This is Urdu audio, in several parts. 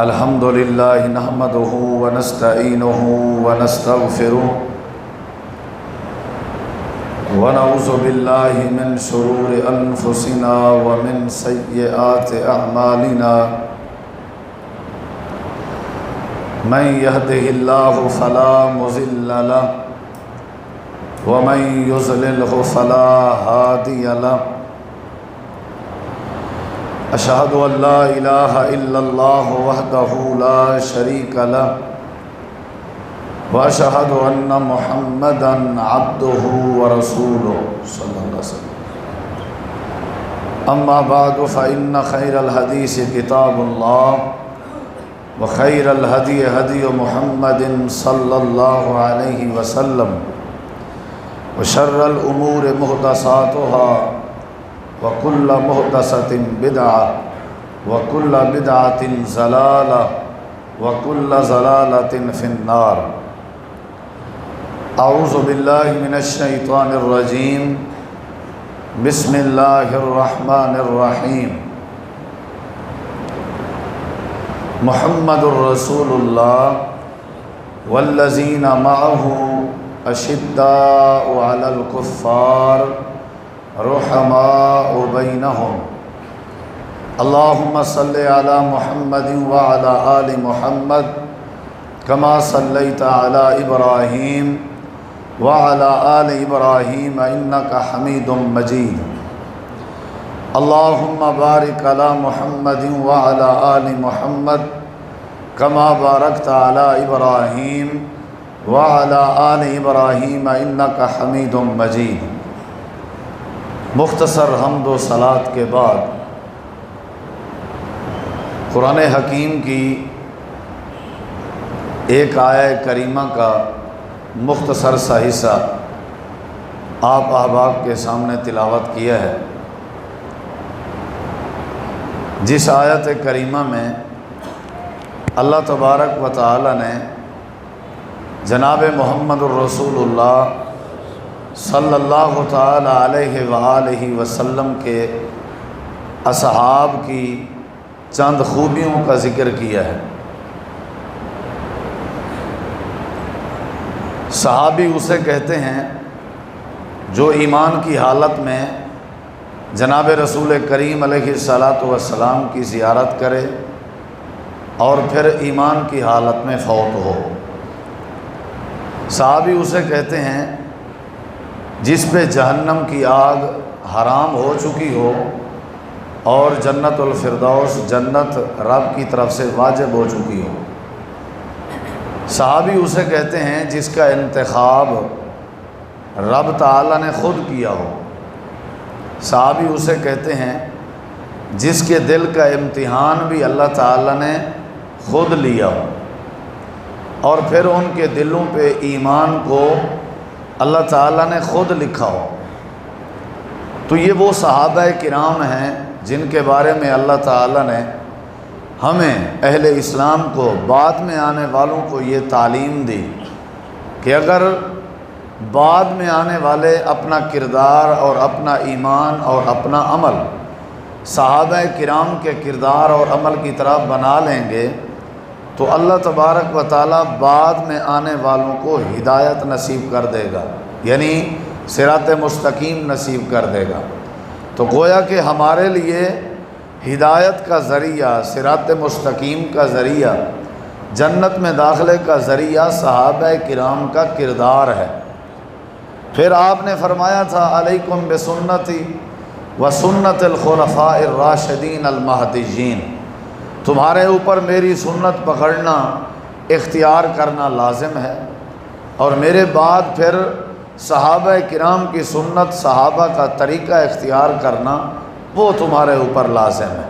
الحمد للہ نحمدہ ونستعینہ ونستغفرہ ونعوذ باللہ من شرور انفسنا ومن سیئات اعمالنا من یہدہ اللہ فلا مضل لہ ومن یضللہ فلا ہادی لہ اشہد ان لا الہ الا اللہ وحدہ لا شریک لہ واشہد ان محمدا عبدہ ورسولہ صلی اللہ علیہ وسلم اما بعد فإن خیر الحدیث کتاب اللہ وخیر الہدی ہدی محمد صلی اللہ علیہ وسلم وشر الامور محدثاتها وَكُلَّ مُحْدَثَةٍ بِدْعَةٍ وَكُلَّ بِدْعَةٍ ضَلَالَةٍ وَكُلَّ ضَلَالَةٍ فِي النَّارِ اعوذ باللہ من الشیطان الرجیم بسم اللہ الرحمن الرحیم محمد الرسول اللہ والذین معہ اشداء علی الکفار رحماء بینہم اللہم صلی علی محمد وعلی آل محمد کما صلیت علی ابراہیم وعلی آل ابراہیم انکا حمید مجید اللہم بارک علی محمد وعلی آل محمد کما بارکت علی ابراہیم وعلی آل ابراہیم انکا حمید مجید۔ مختصر حمد و صلوات کے بعد قرآن حکیم کی ایک آیہ کریمہ کا مختصر سا حصہ آپ احباب کے سامنے تلاوت کیا ہے، جس آیت کریمہ میں اللہ تبارک و تعالی نے جناب محمد الرسول اللہ صلی اللہ تعالی علیہ وآلہ وسلم کے اصحاب کی چند خوبیوں کا ذکر کیا ہے۔ صحابی اسے کہتے ہیں جو ایمان کی حالت میں جناب رسول کریم علیہ السلام کی زیارت کرے اور پھر ایمان کی حالت میں فوت ہو۔ صحابی اسے کہتے ہیں جس پہ جہنم کی آگ حرام ہو چکی ہو اور جنت الفردوس جنت رب کی طرف سے واجب ہو چکی ہو۔ صحابی اسے کہتے ہیں جس کا انتخاب رب تعالی نے خود کیا ہو۔ صحابی اسے کہتے ہیں جس کے دل کا امتحان بھی اللہ تعالی نے خود لیا ہو اور پھر ان کے دلوں پہ ایمان کو اللہ تعالیٰ نے خود لکھا ہو۔ تو یہ وہ صحابہ کرام ہیں جن کے بارے میں اللہ تعالیٰ نے ہمیں اہل اسلام کو بعد میں آنے والوں کو یہ تعلیم دی کہ اگر بعد میں آنے والے اپنا کردار اور اپنا ایمان اور اپنا عمل صحابہ کرام کے کردار اور عمل کی طرح بنا لیں گے تو اللہ تبارک و تعالیٰ بعد میں آنے والوں کو ہدایت نصیب کر دے گا، یعنی صراط مستقیم نصیب کر دے گا۔ تو گویا کہ ہمارے لیے ہدایت کا ذریعہ، صراط مستقیم کا ذریعہ، جنت میں داخلے کا ذریعہ صحابہ کرام کا کردار ہے۔ پھر آپ نے فرمایا تھا علیکم بسنتی و سنت الخلفاء الراشدین المہدیین، تمہارے اوپر میری سنت پکڑنا اختیار کرنا لازم ہے اور میرے بعد پھر صحابہ کرام کی سنت، صحابہ کا طریقہ اختیار کرنا وہ تمہارے اوپر لازم ہے۔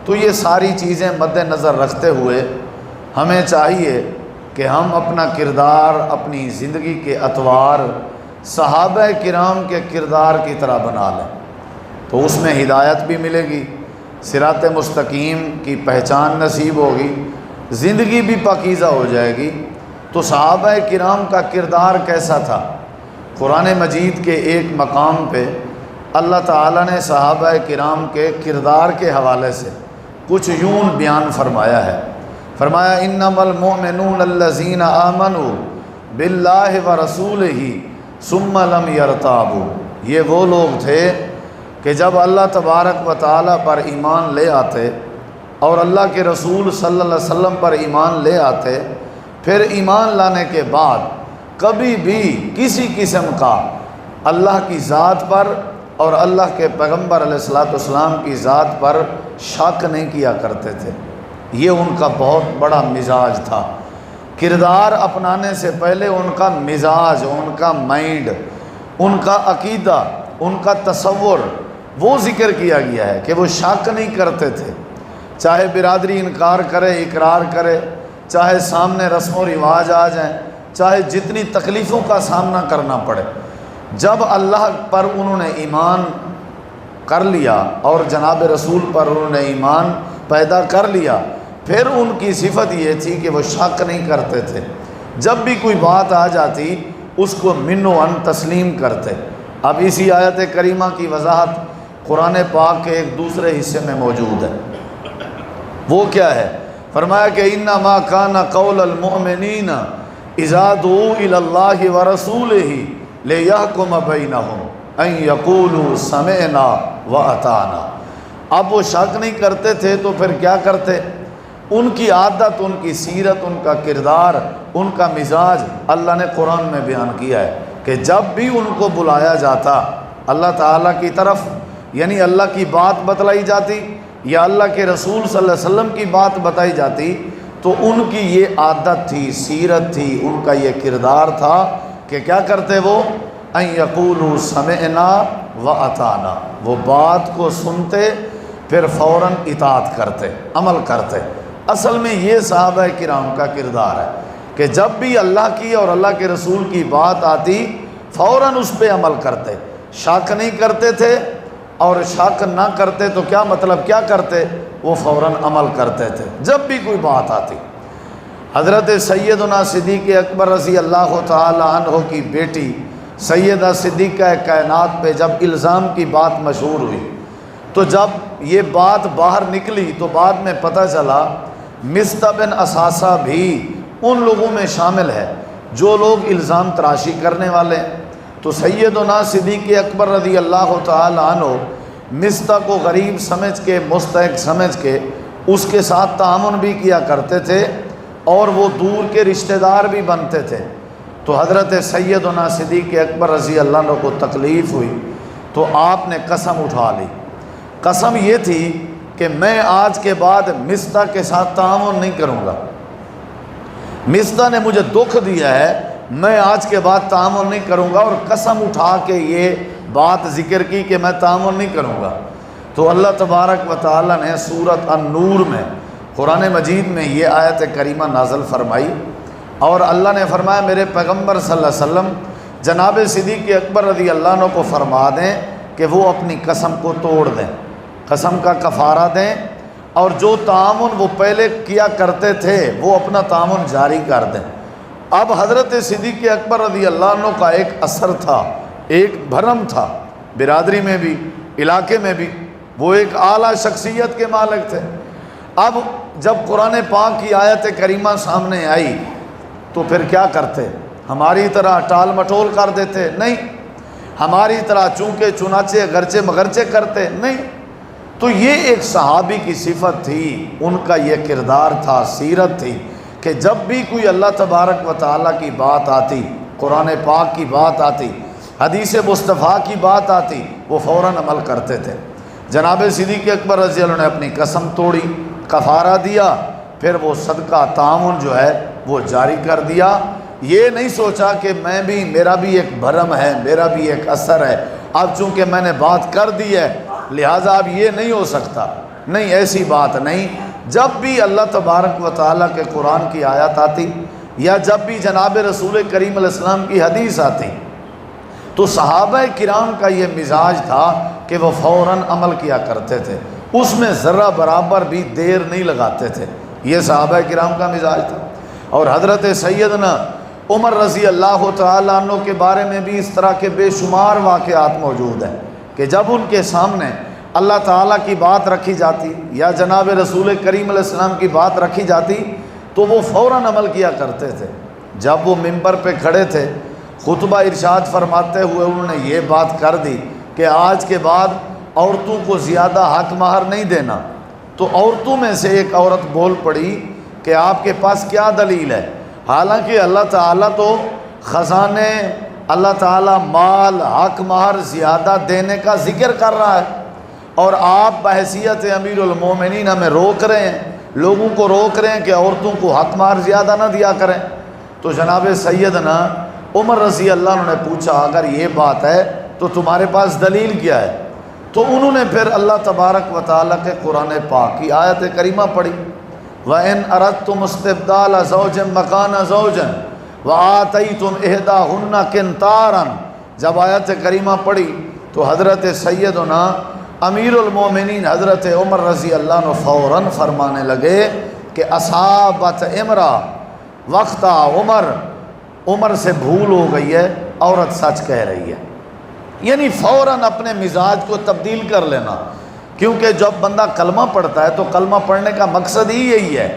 تو یہ ساری چیزیں مد نظر رکھتے ہوئے ہمیں چاہیے کہ ہم اپنا کردار، اپنی زندگی کے اطوار صحابہ کرام کے کردار کی طرح بنا لیں، تو اس میں ہدایت بھی ملے گی، صراط مستقیم کی پہچان نصیب ہوگی، زندگی بھی پاکیزہ ہو جائے گی۔ تو صحابہ کرام کا کردار کیسا تھا؟ قرآن مجید کے ایک مقام پہ اللہ تعالیٰ نے صحابہ کرام کے کردار کے حوالے سے کچھ یوں بیان فرمایا ہے۔ فرمایا انما المؤمنون الذین آمنوا باللہ ورسولہ ثم لم یرتابوا، یہ وہ لوگ تھے کہ جب اللہ تبارک و تعالیٰ پر ایمان لے آتے اور اللہ کے رسول صلی اللہ علیہ وسلم پر ایمان لے آتے، پھر ایمان لانے کے بعد کبھی بھی کسی قسم کا اللہ کی ذات پر اور اللہ کے پیغمبر علیہ الصلوۃ والسلام کی ذات پر شک نہیں کیا کرتے تھے۔ یہ ان کا بہت بڑا مزاج تھا۔ کردار اپنانے سے پہلے ان کا مزاج، ان کا مائنڈ، ان کا عقیدہ، ان کا تصور وہ ذکر کیا گیا ہے کہ وہ شک نہیں کرتے تھے، چاہے برادری انکار کرے، اقرار کرے، چاہے سامنے رسم و رواج آ جائیں، چاہے جتنی تکلیفوں کا سامنا کرنا پڑے، جب اللہ پر انہوں نے ایمان کر لیا اور جناب رسول پر انہوں نے ایمان پیدا کر لیا، پھر ان کی صفت یہ تھی کہ وہ شک نہیں کرتے تھے۔ جب بھی کوئی بات آ جاتی اس کو من و عن تسلیم کرتے۔ اب اسی آیت کریمہ کی وضاحت قرآن پاک کے ایک دوسرے حصے میں موجود ہے۔ وہ کیا ہے؟ فرمایا کہ انما کان قول المؤمنین اذا دعوا الی اللہ ورسولہ لیحکم بینہم ان یقولوا سمعنا واطعنا۔ اب وہ شک نہیں کرتے تھے تو پھر کیا کرتے؟ ان کی عادت، ان کی سیرت، ان کا کردار، ان کا مزاج اللہ نے قرآن میں بیان کیا ہے کہ جب بھی ان کو بلایا جاتا اللہ تعالیٰ کی طرف، یعنی اللہ کی بات بتلائی جاتی یا اللہ کے رسول صلی اللہ علیہ وسلم کی بات بتائی جاتی، تو ان کی یہ عادت تھی، سیرت تھی، ان کا یہ کردار تھا کہ کیا کرتے وہ؟ ان یقولوا سمعنا واطعنا، وہ بات کو سنتے پھر فوراً اطاعت کرتے، عمل کرتے۔ اصل میں یہ صحابہ کرام کا کردار ہے کہ جب بھی اللہ کی اور اللہ کے رسول کی بات آتی فوراً اس پہ عمل کرتے، شک نہیں کرتے تھے، اور شک نہ کرتے تو کیا مطلب کیا کرتے؟ وہ فوراً عمل کرتے تھے جب بھی کوئی بات آتی۔ حضرت سیدنا صدیق اکبر رضی اللہ تعالی عنہ کی بیٹی سیدہ صدیقہ کائنات پہ جب الزام کی بات مشہور ہوئی تو جب یہ بات باہر نکلی تو بعد میں پتہ چلا مصطح بن اثاثہ بھی ان لوگوں میں شامل ہے جو لوگ الزام تراشی کرنے والے ہیں۔ تو سیدنا صدیق اکبر رضی اللہ تعالی عنہ مصطح کو غریب سمجھ کے، مستحق سمجھ کے اس کے ساتھ تعاون بھی کیا کرتے تھے اور وہ دور کے رشتہ دار بھی بنتے تھے۔ تو حضرت سیدنا صدیق اکبر رضی اللہ عنہ کو تکلیف ہوئی تو آپ نے قسم اٹھا لی۔ قسم یہ تھی کہ میں آج کے بعد مصطح کے ساتھ تعاون نہیں کروں گا، مصطح نے مجھے دکھ دیا ہے، میں آج کے بعد تعاون نہیں کروں گا، اور قسم اٹھا کے یہ بات ذکر کی کہ میں تعاون نہیں کروں گا۔ تو اللہ تبارک و تعالی نے سورۃ النور میں، قرآن مجید میں یہ آیت کریمہ نازل فرمائی، اور اللہ نے فرمایا میرے پیغمبر صلی اللہ علیہ وسلم جناب صدیق اکبر رضی اللہ عنہ کو فرما دیں کہ وہ اپنی قسم کو توڑ دیں، قسم کا کفارہ دیں، اور جو تعاون وہ پہلے کیا کرتے تھے وہ اپنا تعاون جاری کر دیں۔ اب حضرت صدیق اکبر رضی اللہ عنہ کا ایک اثر تھا، ایک بھرم تھا، برادری میں بھی، علاقے میں بھی، وہ ایک اعلیٰ شخصیت کے مالک تھے۔ اب جب قرآن پاک کی آیت کریمہ سامنے آئی تو پھر کیا کرتے؟ ہماری طرح ٹال مٹول کر دیتے؟ نہیں۔ ہماری طرح چونکہ چنانچہ گرچے مگرچے کرتے؟ نہیں۔ تو یہ ایک صحابی کی صفت تھی، ان کا یہ کردار تھا، سیرت تھی کہ جب بھی کوئی اللہ تبارک و تعالیٰ کی بات آتی، قرآن پاک کی بات آتی، حدیث مصطفیٰ کی بات آتی، وہ فوراً عمل کرتے تھے۔ جناب صدیق اکبر رضی اللہ عنہ نے اپنی قسم توڑی، کفارہ دیا، پھر وہ صدقہ تعاون جو ہے وہ جاری کر دیا۔ یہ نہیں سوچا کہ میں بھی، میرا بھی ایک بھرم ہے، میرا بھی ایک اثر ہے، اب چونکہ میں نے بات کر دی ہے لہٰذا اب یہ نہیں ہو سکتا، نہیں، ایسی بات نہیں۔ جب بھی اللہ تبارک و تعالیٰ کے قرآن کی آیات آتی یا جب بھی جناب رسول کریم علیہ السلام کی حدیث آتی تو صحابہ کرام کا یہ مزاج تھا کہ وہ فوراً عمل کیا کرتے تھے، اس میں ذرہ برابر بھی دیر نہیں لگاتے تھے۔ یہ صحابہ کرام کا مزاج تھا۔ اور حضرت سیدنا عمر رضی اللہ تعالیٰ عنہ کے بارے میں بھی اس طرح کے بے شمار واقعات موجود ہیں کہ جب ان کے سامنے اللہ تعالیٰ کی بات رکھی جاتی یا جناب رسول کریم علیہ السلام کی بات رکھی جاتی تو وہ فوراً عمل کیا کرتے تھے۔ جب وہ منبر پہ کھڑے تھے خطبہ ارشاد فرماتے ہوئے انہوں نے یہ بات کر دی کہ آج کے بعد عورتوں کو زیادہ حق مہر نہیں دینا، تو عورتوں میں سے ایک عورت بول پڑی کہ آپ کے پاس کیا دلیل ہے؟ حالانکہ اللہ تعالیٰ تو خزانے، اللہ تعالیٰ مال حق مہر زیادہ دینے کا ذکر کر رہا ہے، اور آپ بحیثیت امیر المومنین ہمیں روک رہے ہیں، لوگوں کو روک رہے ہیں کہ عورتوں کو حق مہر زیادہ نہ دیا کریں۔ تو جناب سیدنا عمر رضی اللہ عنہ نے پوچھا اگر یہ بات ہے تو تمہارے پاس دلیل کیا ہے؟ تو انہوں نے پھر اللہ تبارک و تعالیٰ کے قرآن پاک کی آیت کریمہ پڑھی، وَإِنْ أَرَدْتُمُ اسْتِبْدَالَ زَوْجٍ مَكَانَ زَوْجٍ وَآتَيْتُمْ إِحْدَاهُنَّ قِنْطَارًا۔ جب آیت کریمہ پڑھی تو حضرت سیدنا امیر المومنین حضرت عمر رضی اللہ عنہ فوراً فرمانے لگے کہ اصابت امرا وقت عمر سے بھول ہو گئی ہے، عورت سچ کہہ رہی ہے۔ یعنی فوراً اپنے مزاج کو تبدیل کر لینا، کیونکہ جب بندہ کلمہ پڑھتا ہے تو کلمہ پڑھنے کا مقصد ہی یہی ہے،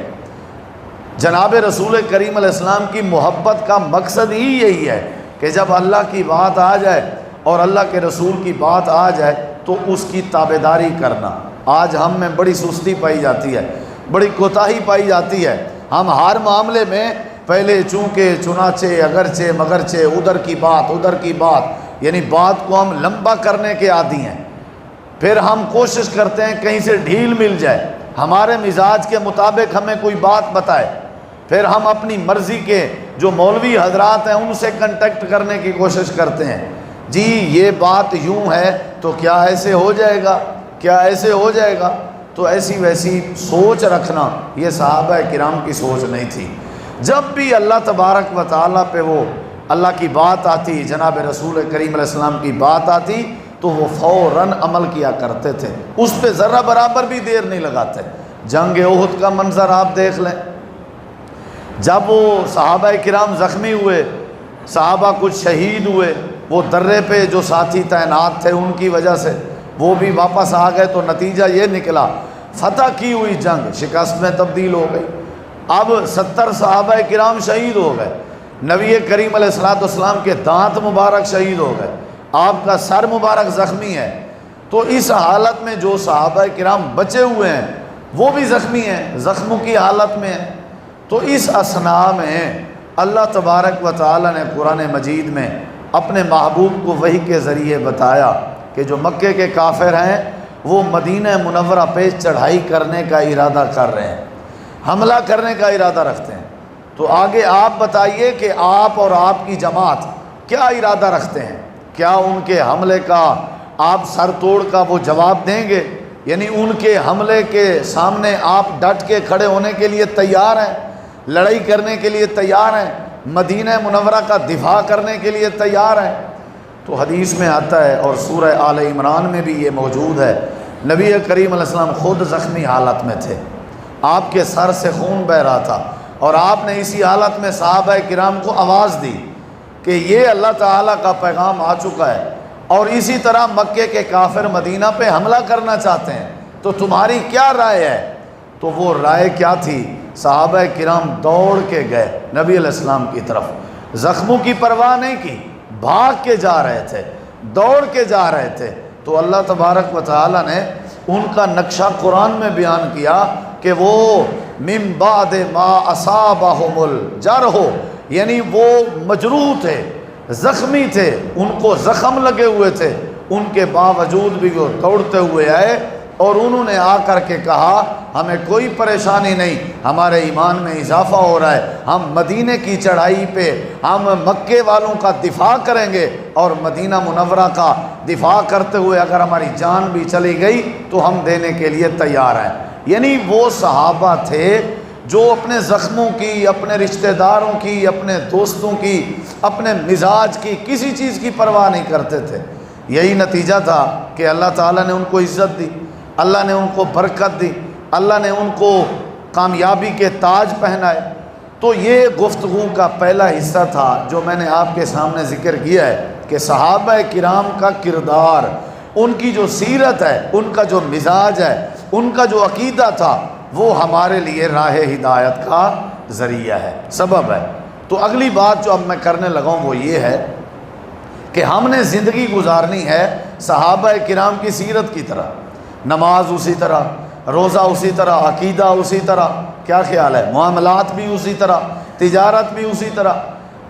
جناب رسول کریم علیہ السلام کی محبت کا مقصد ہی یہی ہے کہ جب اللہ کی بات آ جائے اور اللہ کے رسول کی بات آ جائے تو اس کی تابعداری کرنا۔ آج ہم میں بڑی سستی پائی جاتی ہے، بڑی کوتاہی پائی جاتی ہے، ہم ہر معاملے میں پہلے چونکہ چنانچہ اگرچہ مگرچہ ادھر کی بات یعنی بات کو ہم لمبا کرنے کے عادی ہیں، پھر ہم کوشش کرتے ہیں کہیں سے ڈھیل مل جائے، ہمارے مزاج کے مطابق ہمیں کوئی بات بتائے، پھر ہم اپنی مرضی کے جو مولوی حضرات ہیں ان سے کنٹیکٹ کرنے کی کوشش کرتے ہیں، جی یہ بات یوں ہے تو کیا ایسے ہو جائے گا، کیا ایسے ہو جائے گا؟ تو ایسی ویسی سوچ رکھنا یہ صحابہ کرام کی سوچ نہیں تھی۔ جب بھی اللہ تبارک و تعالیٰ پہ وہ اللہ کی بات آتی، جناب رسول کریم علیہ السلام کی بات آتی تو وہ فوراً عمل کیا کرتے تھے، اس پہ ذرہ برابر بھی دیر نہیں لگاتے۔ جنگ احد کا منظر آپ دیکھ لیں، جب وہ صحابہ کرام زخمی ہوئے، صحابہ کچھ شہید ہوئے، وہ درے پہ جو ساتھی تعینات تھے ان کی وجہ سے وہ بھی واپس آ گئے، تو نتیجہ یہ نکلا فتح کی ہوئی جنگ شکست میں تبدیل ہو گئی۔ اب 70 صحابہ کرام شہید ہو گئے، نبی کریم علیہ السلام کے دانت مبارک شہید ہو گئے، آپ کا سر مبارک زخمی ہے، تو اس حالت میں جو صحابہ کرام بچے ہوئے ہیں وہ بھی زخمی ہیں، زخموں کی حالت میں ہیں۔ تو اس اثنا میں اللہ تبارک و تعالیٰ نے قرآن مجید میں اپنے محبوب کو وحی کے ذریعے بتایا کہ جو مکے کے کافر ہیں وہ مدینہ منورہ پہ چڑھائی کرنے کا ارادہ کر رہے ہیں، حملہ کرنے کا ارادہ رکھتے ہیں۔ تو آگے آپ بتائیے کہ آپ اور آپ کی جماعت کیا ارادہ رکھتے ہیں؟ کیا ان کے حملے کا آپ سر توڑ کا وہ جواب دیں گے؟ یعنی ان کے حملے کے سامنے آپ ڈٹ کے کھڑے ہونے کے لیے تیار ہیں، لڑائی کرنے کے لیے تیار ہیں، مدینہ منورہ کا دفاع کرنے کے لیے تیار ہیں؟ تو حدیث میں آتا ہے اور سورہ آل عمران میں بھی یہ موجود ہے، نبی کریم علیہ السلام خود زخمی حالت میں تھے، آپ کے سر سے خون بہہ رہا تھا، اور آپ نے اسی حالت میں صحابہ کرام کو آواز دی کہ یہ اللہ تعالیٰ کا پیغام آ چکا ہے اور اسی طرح مکے کے کافر مدینہ پہ حملہ کرنا چاہتے ہیں، تو تمہاری کیا رائے ہے؟ تو وہ رائے کیا تھی؟ صحابہ کرام دوڑ کے گئے نبی علیہ السلام کی طرف، زخموں کی پرواہ نہیں کی، بھاگ کے جا رہے تھے، دوڑ کے جا رہے تھے۔ تو اللہ تبارک و تعالیٰ نے ان کا نقشہ قرآن میں بیان کیا کہ وہ من بعد ما اصابہم الجرح، یعنی وہ مجروح تھے، زخمی تھے، ان کو زخم لگے ہوئے تھے، ان کے باوجود بھی وہ دوڑتے ہوئے آئے اور انہوں نے آ کر کے کہا ہمیں کوئی پریشانی نہیں، ہمارے ایمان میں اضافہ ہو رہا ہے، ہم مدینے کی چڑھائی پہ ہم مکے والوں کا دفاع کریں گے، اور مدینہ منورہ کا دفاع کرتے ہوئے اگر ہماری جان بھی چلی گئی تو ہم دینے کے لیے تیار ہیں۔ یعنی وہ صحابہ تھے جو اپنے زخموں کی، اپنے رشتہ داروں کی، اپنے دوستوں کی، اپنے مزاج کی، کسی چیز کی پرواہ نہیں کرتے تھے۔ یہی نتیجہ تھا کہ اللہ تعالیٰ نے ان کو عزت دی، اللہ نے ان کو برکت دی، اللہ نے ان کو کامیابی کے تاج پہنائے۔ تو یہ گفتگو کا پہلا حصہ تھا جو میں نے آپ کے سامنے ذکر کیا ہے کہ صحابہ کرام کا کردار، ان کی جو سیرت ہے، ان کا جو مزاج ہے، ان کا جو عقیدہ تھا، وہ ہمارے لیے راہ ہدایت کا ذریعہ ہے، سبب ہے۔ تو اگلی بات جو اب میں کرنے لگا ہوں وہ یہ ہے کہ ہم نے زندگی گزارنی ہے صحابہ کرام کی سیرت کی طرح، نماز اسی طرح، روزہ اسی طرح، عقیدہ اسی طرح، کیا خیال ہے، معاملات بھی اسی طرح، تجارت بھی اسی طرح۔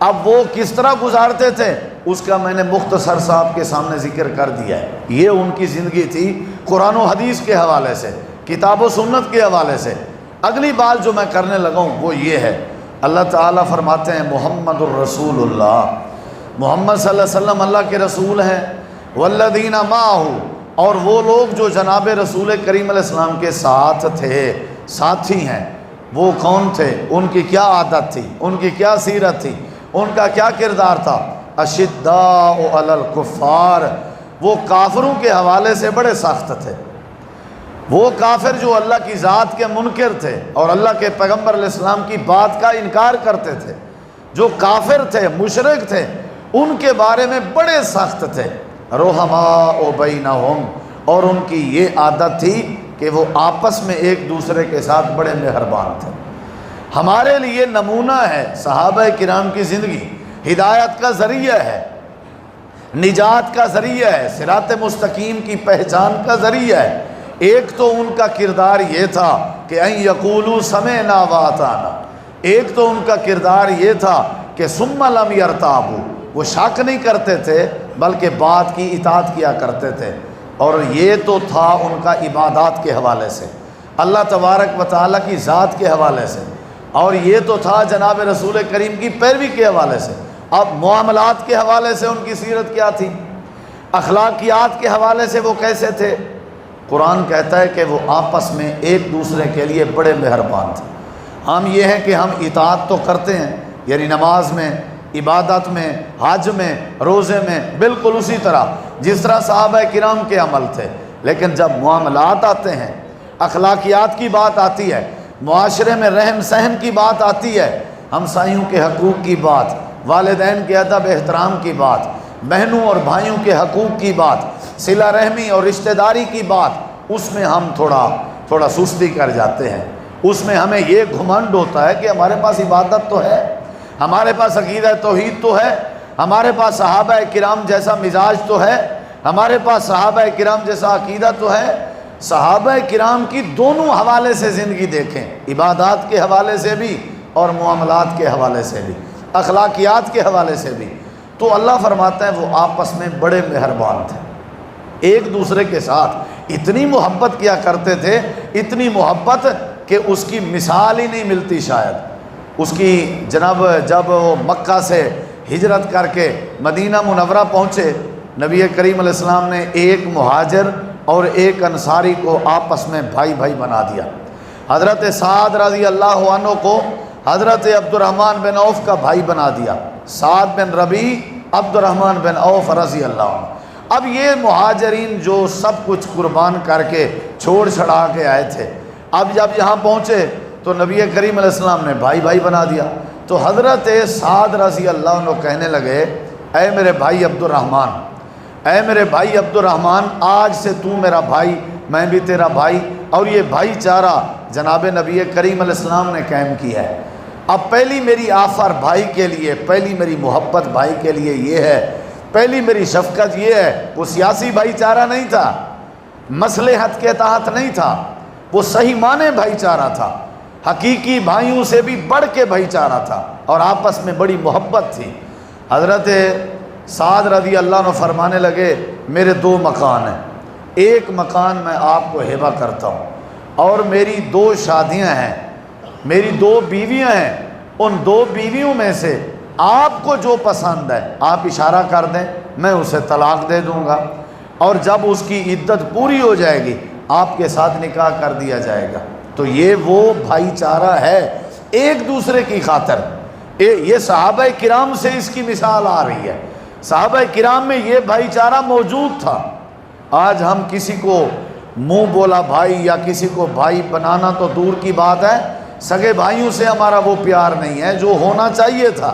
اب وہ کس طرح گزارتے تھے اس کا میں نے مختصر صاحب کے سامنے ذکر کر دیا ہے۔ یہ ان کی زندگی تھی قرآن و حدیث کے حوالے سے، کتاب و سنت کے حوالے سے۔ اگلی بات جو میں کرنے لگا ہوں وہ یہ ہے، اللہ تعالیٰ فرماتے ہیں محمد الرسول اللہ، محمد صلی اللہ علیہ وسلم اللہ کے رسول ہیں، والذین معہ، اور وہ لوگ جو جناب رسول کریم علیہ السلام کے ساتھ تھے، ساتھی ہیں۔ وہ کون تھے؟ ان کی کیا عادت تھی، ان کی کیا سیرت تھی، ان کا کیا کردار تھا؟ اشداء علی الکفار، وہ کافروں کے حوالے سے بڑے سخت تھے۔ وہ کافر جو اللہ کی ذات کے منکر تھے اور اللہ کے پیغمبر علیہ السلام کی بات کا انکار کرتے تھے، جو کافر تھے، مشرک تھے، ان کے بارے میں بڑے سخت تھے۔ رحماء بینہم، اور ان کی یہ عادت تھی کہ وہ آپس میں ایک دوسرے کے ساتھ بڑے مہربان تھے۔ ہمارے لیے نمونہ ہے صحابہ کرام کی زندگی، ہدایت کا ذریعہ ہے، نجات کا ذریعہ ہے، صراط مستقیم کی پہچان کا ذریعہ ہے۔ ایک تو ان کا کردار یہ تھا کہ ان یقولوا سمعنا واطعنا، ایک تو ان کا کردار یہ تھا کہ ثم لم یرتابوا، وہ شک نہیں کرتے تھے بلکہ بات کی اطاعت کیا کرتے تھے۔ اور یہ تو تھا ان کا عبادات کے حوالے سے، اللہ تبارک و تعالیٰ کی ذات کے حوالے سے، اور یہ تو تھا جناب رسول کریم کی پیروی کے حوالے سے۔ اب معاملات کے حوالے سے ان کی سیرت کیا تھی، اخلاقیات کے حوالے سے وہ کیسے تھے؟ قرآن کہتا ہے کہ وہ آپس میں ایک دوسرے کے لیے بڑے مہربان تھے۔ ہم یہ ہیں کہ ہم اطاعت تو کرتے ہیں، یعنی نماز میں، عبادت میں، حج میں، روزے میں، بالکل اسی طرح جس طرح صحابہ کرام کے عمل تھے، لیکن جب معاملات آتے ہیں، اخلاقیات کی بات آتی ہے، معاشرے میں رہن سہن کی بات آتی ہے، ہمسایوں کے حقوق کی بات، والدین کے ادب احترام کی بات، بہنوں اور بھائیوں کے حقوق کی بات، صلہ رحمی اور رشتہ داری کی بات، اس میں ہم تھوڑا سستی کر جاتے ہیں۔ اس میں ہمیں یہ گھمنڈ ہوتا ہے کہ ہمارے پاس عبادت تو ہے، ہمارے پاس عقیدہ توحید تو ہے، ہمارے پاس صحابہ کرام جیسا مزاج تو ہے، ہمارے پاس صحابہ کرام جیسا عقیدہ تو ہے۔ صحابہ کرام کی دونوں حوالے سے زندگی دیکھیں، عبادات کے حوالے سے بھی اور معاملات کے حوالے سے بھی، اخلاقیات کے حوالے سے بھی، تو اللہ فرماتا ہے وہ آپس میں بڑے مہربان تھے، ایک دوسرے کے ساتھ اتنی محبت کیا کرتے تھے، اتنی محبت کہ اس کی مثال ہی نہیں ملتی شاید۔ اس کی جناب جب وہ مکہ سے ہجرت کر کے مدینہ منورہ پہنچے، نبی کریم علیہ السلام نے ایک مہاجر اور ایک انصاری کو آپس میں بھائی بھائی بنا دیا۔ حضرت سعد رضی اللہ عنہ کو حضرت عبد الرحمن بن عوف کا بھائی بنا دیا، سعد بن ربیع، عبد الرحمن بن عوف رضی اللہ عنہ۔ اب یہ مہاجرین جو سب کچھ قربان کر کے چھوڑ چھڑا کے آئے تھے، اب جب یہاں پہنچے تو نبی کریم علیہ السلام نے بھائی بھائی بنا دیا۔ تو حضرت سعد رضی اللہ عنہ کہنے لگے، اے میرے بھائی عبد الرحمن، اے میرے بھائی عبد الرحمن، آج سے تو میرا بھائی، میں بھی تیرا بھائی، اور یہ بھائی چارہ جناب نبی کریم علیہ السلام نے قائم کی ہے۔ اب پہلی میری آفر بھائی کے لیے، پہلی میری محبت بھائی کے لیے یہ ہے، پہلی میری شفقت یہ ہے، وہ سیاسی بھائی چارہ نہیں تھا، مصلحت کے تحت نہیں تھا، وہ صحیح معنی بھائی چارہ تھا، حقیقی بھائیوں سے بھی بڑھ کے بھائی چارہ تھا، اور آپس میں بڑی محبت تھی۔ حضرت سعد رضی اللہ عنہ فرمانے لگے، میرے دو مکان ہیں، ایک مکان میں آپ کو ہبہ کرتا ہوں، اور میری دو شادیاں ہیں، میری دو بیویاں ہیں، ان دو بیویوں میں سے آپ کو جو پسند ہے آپ اشارہ کر دیں، میں اسے طلاق دے دوں گا، اور جب اس کی عدت پوری ہو جائے گی آپ کے ساتھ نکاح کر دیا جائے گا۔ تو یہ وہ بھائی چارہ ہے ایک دوسرے کی خاطر۔ یہ صحابہ کرام سے اس کی مثال آ رہی ہے، صحابہ کرام میں یہ بھائی چارہ موجود تھا۔ آج ہم کسی کو منہ بولا بھائی یا کسی کو بھائی بنانا تو دور کی بات ہے، سگے بھائیوں سے ہمارا وہ پیار نہیں ہے جو ہونا چاہیے تھا،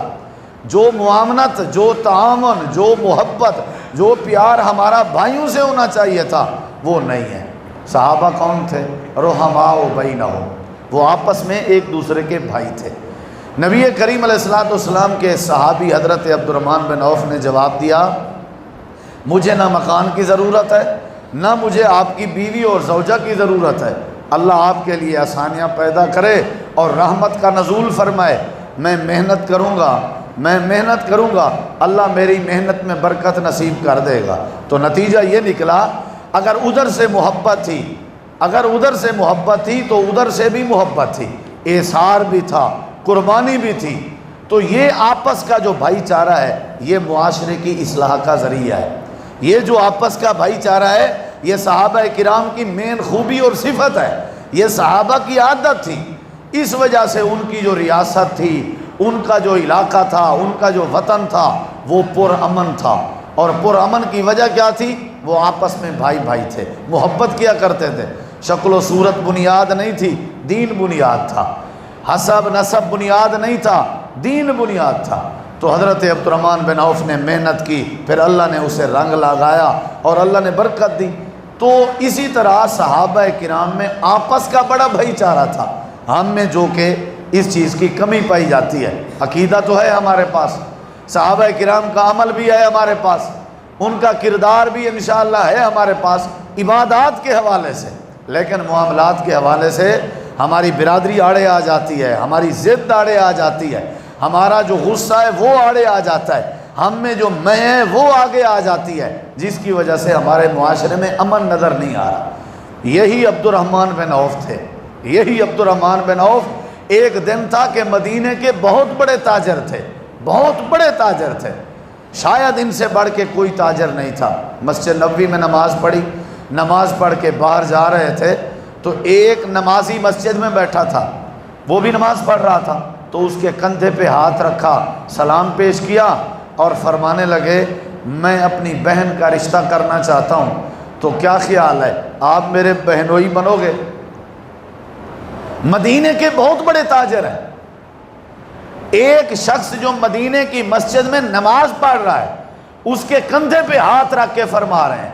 جو معاملت، جو تعاون، جو محبت، جو پیار ہمارا بھائیوں سے ہونا چاہیے تھا، وہ نہیں ہے۔ صحابہ کون تھے؟ رحماء بینہم، وہ آپس میں ایک دوسرے کے بھائی تھے۔ نبی کریم علیہ الصلوۃ والسلام کے صحابی حضرت عبد الرحمن بن عوف نے جواب دیا، مجھے نہ مکان کی ضرورت ہے، نہ مجھے آپ کی بیوی اور زوجہ کی ضرورت ہے، اللہ آپ کے لیے آسانیاں پیدا کرے اور رحمت کا نزول فرمائے، میں محنت کروں گا، اللہ میری محنت میں برکت نصیب کر دے گا۔ تو نتیجہ یہ نکلا، اگر ادھر سے محبت تھی تو ادھر سے بھی محبت تھی، ایثار بھی تھا، قربانی بھی تھی۔ تو یہ آپس کا جو بھائی چارہ ہے یہ معاشرے کی اصلاح کا ذریعہ ہے۔ یہ جو آپس کا بھائی چارہ ہے یہ صحابہ کرام کی مین خوبی اور صفت ہے، یہ صحابہ کی عادت تھی۔ اس وجہ سے ان کی جو ریاست تھی، ان کا جو علاقہ تھا، ان کا جو وطن تھا وہ پرامن تھا۔ اور پرامن کی وجہ کیا تھی؟ وہ آپس میں بھائی بھائی تھے، محبت کیا کرتے تھے۔ شکل و صورت بنیاد نہیں تھی، دین بنیاد تھا۔ حسب نسب بنیاد نہیں تھا، دین بنیاد تھا۔ تو حضرت عبد الرحمن بن عوف نے محنت کی، پھر اللہ نے اسے رنگ لگایا اور اللہ نے برکت دی۔ تو اسی طرح صحابہ کرام میں آپس کا بڑا بھائی چارہ تھا۔ ہم میں جو کہ اس چیز کی کمی پائی جاتی ہے، عقیدہ تو ہے ہمارے پاس، صحابہ کرام کا عمل بھی ہے ہمارے پاس، ان کا کردار بھی انشاءاللہ ہے ہمارے پاس عبادات کے حوالے سے، لیکن معاملات کے حوالے سے ہماری برادری آڑے آ جاتی ہے، ہماری ضد آڑے آ جاتی ہے، ہمارا جو غصہ ہے وہ آڑے آ جاتا ہے، ہم میں جو میں ہے وہ آگے آ جاتی ہے، جس کی وجہ سے ہمارے معاشرے میں امن نظر نہیں آ رہا۔ یہی عبد الرحمن بن عوف تھے، یہی عبد الرحمن بن عوف ایک دن تھا کہ مدینے کے بہت بڑے تاجر تھے، بہت بڑے تاجر تھے، شاید ان سے بڑھ کے کوئی تاجر نہیں تھا۔ مسجد نبوی میں نماز پڑھی، نماز پڑھ کے باہر جا رہے تھے تو ایک نمازی مسجد میں بیٹھا تھا، وہ بھی نماز پڑھ رہا تھا، تو اس کے کندھے پہ ہاتھ رکھا، سلام پیش کیا اور فرمانے لگے، میں اپنی بہن کا رشتہ کرنا چاہتا ہوں، تو کیا خیال ہے آپ میرے بہنوئی بنو گے؟ مدینے کے بہت بڑے تاجر ہیں، ایک شخص جو مدینے کی مسجد میں نماز پڑھ رہا ہے اس کے کندھے پہ ہاتھ رکھ کے فرما رہے ہیں،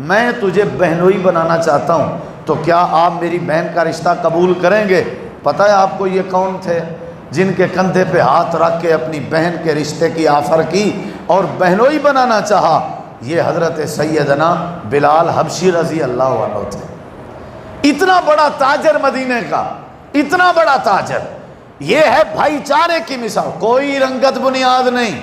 میں تجھے بہنوئی بنانا چاہتا ہوں، تو کیا آپ میری بہن کا رشتہ قبول کریں گے؟ پتہ ہے آپ کو یہ کون تھے جن کے کندھے پہ ہاتھ رکھ کے اپنی بہن کے رشتے کی آفر کی اور بہنوئی بنانا چاہا؟ یہ حضرت سیدنا بلال حبشی رضی اللہ عنہ تھے۔ اتنا بڑا تاجر مدینے کا، اتنا بڑا تاجر، یہ ہے بھائی چارے کی مثال، کوئی رنگت بنیاد نہیں،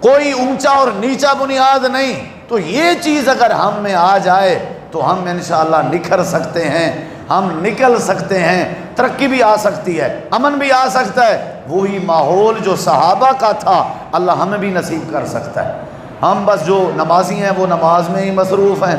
کوئی اونچا اور نیچا بنیاد نہیں۔ تو یہ چیز اگر ہم میں آ جائے تو ہم انشاءاللہ نکھر سکتے ہیں، ہم نکل سکتے ہیں، ترقی بھی آ سکتی ہے، امن بھی آ سکتا ہے۔ وہی ماحول جو صحابہ کا تھا اللہ ہمیں بھی نصیب کر سکتا ہے۔ ہم بس جو نمازی ہیں وہ نماز میں ہی مصروف ہیں،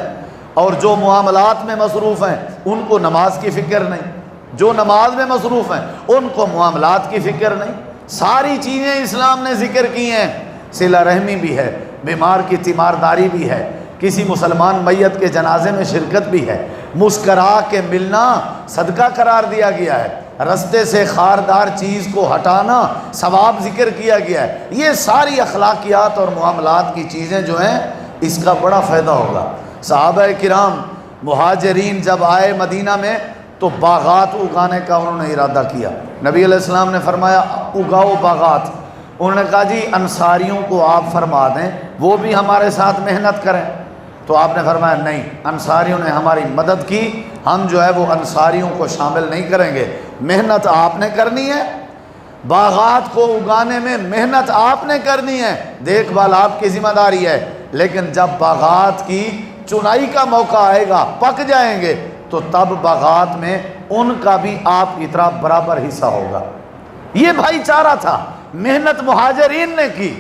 اور جو معاملات میں مصروف ہیں ان کو نماز کی فکر نہیں، جو نماز میں مصروف ہیں ان کو معاملات کی فکر نہیں۔ ساری چیزیں اسلام نے ذکر کی ہیں، صلہ رحمی بھی ہے، بیمار کی تیمارداری بھی ہے، کسی مسلمان میت کے جنازے میں شرکت بھی ہے، مسکرا کے ملنا صدقہ قرار دیا گیا ہے، رستے سے خاردار چیز کو ہٹانا ثواب ذکر کیا گیا ہے۔ یہ ساری اخلاقیات اور معاملات کی چیزیں جو ہیں اس کا بڑا فائدہ ہوگا۔ صحابہ کرام مہاجرین جب آئے مدینہ میں تو باغات اگانے کا انہوں نے ارادہ کیا۔ نبی علیہ السلام نے فرمایا اگاؤ باغات، انہوں نے کہا جی انصاریوں کو آپ فرما دیں وہ بھی ہمارے ساتھ محنت کریں، تو آپ نے فرمایا نہیں، انصاریوں نے ہماری مدد کی، ہم جو ہے وہ انصاریوں کو شامل نہیں کریں گے، محنت آپ نے کرنی ہے، باغات کو اگانے میں محنت آپ نے کرنی ہے، دیکھ بھال آپ کی ذمہ داری ہے، لیکن جب باغات کی چنائی کا موقع آئے گا، پک جائیں گے، تو تب باغات میں ان کا بھی آپ کی طرح برابر حصہ ہوگا۔ یہ بھائی چارہ تھا، محنت مہاجرین نے کی،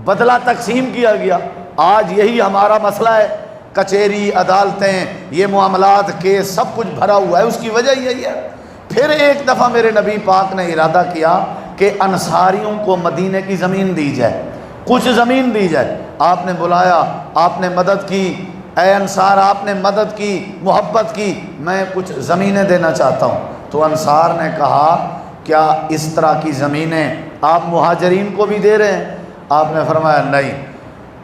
بدلہ تقسیم کیا گیا۔ آج یہی ہمارا مسئلہ ہے، کچہری، عدالتیں، یہ معاملات کے سب کچھ بھرا ہوا ہے، اس کی وجہ یہی ہے۔ پھر ایک دفعہ میرے نبی پاک نے ارادہ کیا کہ انصاریوں کو مدینے کی زمین دی جائے، کچھ زمین دی جائے۔ آپ نے بلایا، آپ نے مدد کی، اے انصار آپ نے مدد کی، محبت کی، میں کچھ زمینیں دینا چاہتا ہوں۔ تو انصار نے کہا کیا اس طرح کی زمینیں آپ مہاجرین کو بھی دے رہے ہیں؟ آپ نے فرمایا نہیں۔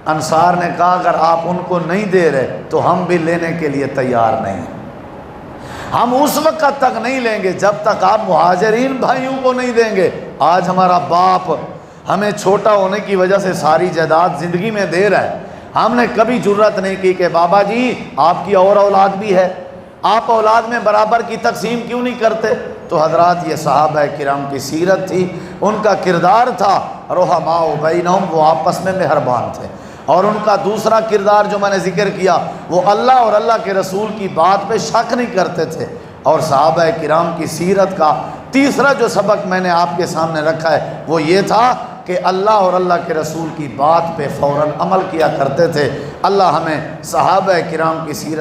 انصار نے کہا اگر آپ ان کو نہیں دے رہے تو ہم بھی لینے کے لیے تیار نہیں ہیں۔ ہم اس وقت تک نہیں لیں گے جب تک آپ مہاجرین بھائیوں کو نہیں دیں گے۔ آج ہمارا باپ ہمیں چھوٹا ہونے کی وجہ سے ساری جائیداد زندگی میں دے رہا ہے، ہم نے کبھی جرات نہیں کی کہ بابا جی آپ کی اور اولاد بھی ہے، آپ اولاد میں برابر کی تقسیم کیوں نہیں کرتے؟ تو حضرات یہ صحابہ کرام کی سیرت تھی، ان کا کردار تھا رحماء بینہم، وہ آپس میں مہربان تھے۔ اور ان کا دوسرا کردار جو میں نے ذکر کیا، وہ اللہ اور اللہ کے رسول کی بات پہ شک نہیں کرتے تھے۔ اور صحابہ کرام کی سیرت کا تیسرا جو سبق میں نے آپ کے سامنے رکھا ہے وہ یہ تھا کہ اللہ اور اللہ کے رسول کی بات پہ فوراً عمل کیا کرتے تھے۔ اللہ ہمیں صحابہ کرام کی سیرت